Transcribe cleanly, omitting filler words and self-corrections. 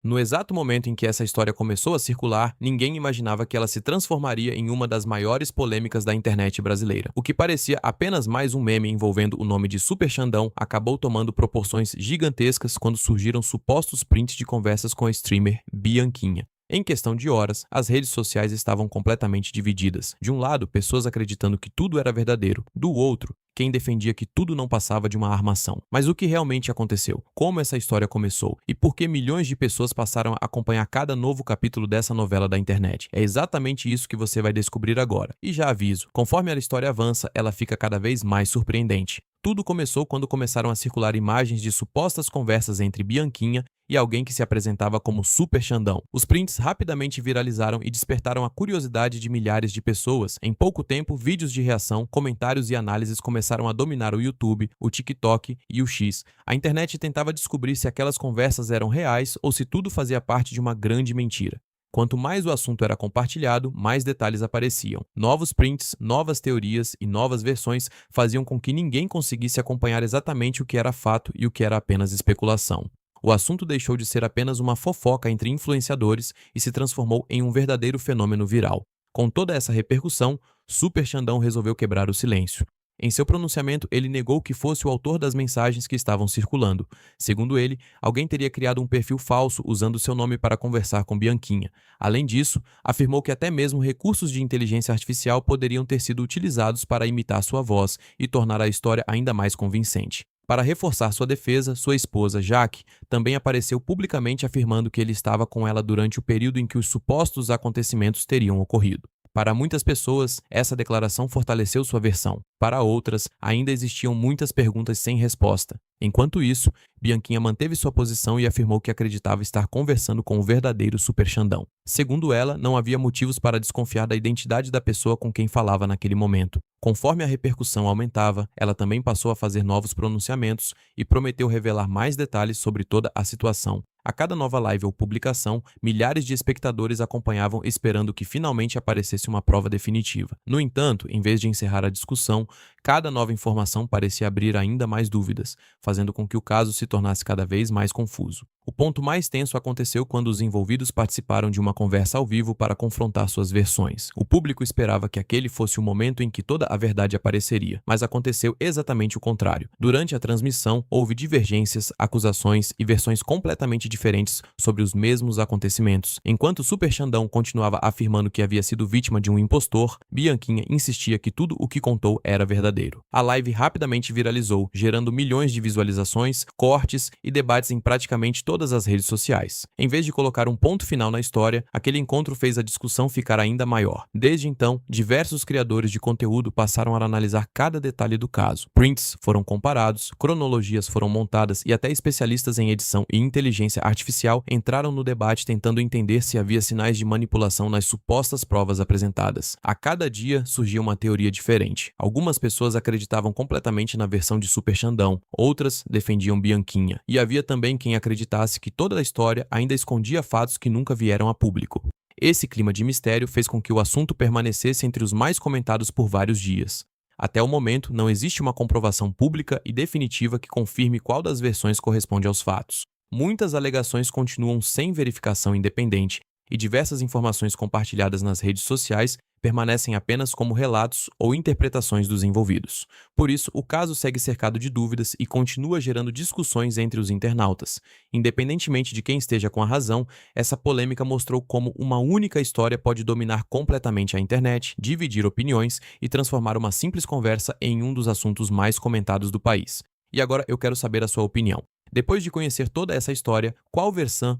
No exato momento em que essa história começou a circular, ninguém imaginava que ela se transformaria em uma das maiores polêmicas da internet brasileira. O que parecia apenas mais um meme envolvendo o nome de Super Xandão acabou tomando proporções gigantescas quando surgiram supostos prints de conversas com a streamer Bianquinha. Em questão de horas, as redes sociais estavam completamente divididas. De um lado, pessoas acreditando que tudo era verdadeiro. Do outro, quem defendia que tudo não passava de uma armação. Mas o que realmente aconteceu? Como essa história começou? E por que milhões de pessoas passaram a acompanhar cada novo capítulo dessa novela da internet? É exatamente isso que você vai descobrir agora. E já aviso, conforme a história avança, ela fica cada vez mais surpreendente. Tudo começou quando começaram a circular imagens de supostas conversas entre Bianquinha e alguém que se apresentava como Super Xandão. Os prints rapidamente viralizaram e despertaram a curiosidade de milhares de pessoas. Em pouco tempo, vídeos de reação, comentários e análises começaram a dominar o YouTube, o TikTok e o X. A internet tentava descobrir se aquelas conversas eram reais ou se tudo fazia parte de uma grande mentira. Quanto mais o assunto era compartilhado, mais detalhes apareciam. Novos prints, novas teorias e novas versões faziam com que ninguém conseguisse acompanhar exatamente o que era fato e o que era apenas especulação. O assunto deixou de ser apenas uma fofoca entre influenciadores e se transformou em um verdadeiro fenômeno viral. Com toda essa repercussão, Super Xandão resolveu quebrar o silêncio. Em seu pronunciamento, ele negou que fosse o autor das mensagens que estavam circulando. Segundo ele, alguém teria criado um perfil falso usando seu nome para conversar com Bianquinha. Além disso, afirmou que até mesmo recursos de inteligência artificial poderiam ter sido utilizados para imitar sua voz e tornar a história ainda mais convincente. Para reforçar sua defesa, sua esposa, Jaque, também apareceu publicamente afirmando que ele estava com ela durante o período em que os supostos acontecimentos teriam ocorrido. Para muitas pessoas, essa declaração fortaleceu sua versão. Para outras, ainda existiam muitas perguntas sem resposta. Enquanto isso, Bianquinha manteve sua posição e afirmou que acreditava estar conversando com o verdadeiro Super Xandão. Segundo ela, não havia motivos para desconfiar da identidade da pessoa com quem falava naquele momento. Conforme a repercussão aumentava, ela também passou a fazer novos pronunciamentos e prometeu revelar mais detalhes sobre toda a situação. A cada nova live ou publicação, milhares de espectadores acompanhavam esperando que finalmente aparecesse uma prova definitiva. No entanto, em vez de encerrar a discussão, cada nova informação parecia abrir ainda mais dúvidas, fazendo com que o caso se tornasse cada vez mais confuso. O ponto mais tenso aconteceu quando os envolvidos participaram de uma conversa ao vivo para confrontar suas versões. O público esperava que aquele fosse o momento em que toda a verdade apareceria, mas aconteceu exatamente o contrário. Durante a transmissão, houve divergências, acusações e versões completamente diferentes sobre os mesmos acontecimentos. Enquanto Super Xandão continuava afirmando que havia sido vítima de um impostor, Bianquinha insistia que tudo o que contou era verdadeiro. A live rapidamente viralizou, gerando milhões de visualizações, cortes e debates em praticamente todas as redes sociais. Em vez de colocar um ponto final na história, aquele encontro fez a discussão ficar ainda maior. Desde então, diversos criadores de conteúdo passaram a analisar cada detalhe do caso. Prints foram comparados, cronologias foram montadas e até especialistas em edição e inteligência artificial entraram no debate tentando entender se havia sinais de manipulação nas supostas provas apresentadas. A cada dia surgia uma teoria diferente. Algumas pessoas acreditavam completamente na versão de Super Xandão, outras defendiam Bianquinha, e havia também quem acreditasse que toda a história ainda escondia fatos que nunca vieram a público. Esse clima de mistério fez com que o assunto permanecesse entre os mais comentados por vários dias. Até o momento, não existe uma comprovação pública e definitiva que confirme qual das versões corresponde aos fatos. Muitas alegações continuam sem verificação independente e diversas informações compartilhadas nas redes sociais permanecem apenas como relatos ou interpretações dos envolvidos. Por isso, o caso segue cercado de dúvidas e continua gerando discussões entre os internautas. Independentemente de quem esteja com a razão, essa polêmica mostrou como uma única história pode dominar completamente a internet, dividir opiniões e transformar uma simples conversa em um dos assuntos mais comentados do país. E agora eu quero saber a sua opinião. Depois de conhecer toda essa história, qual versão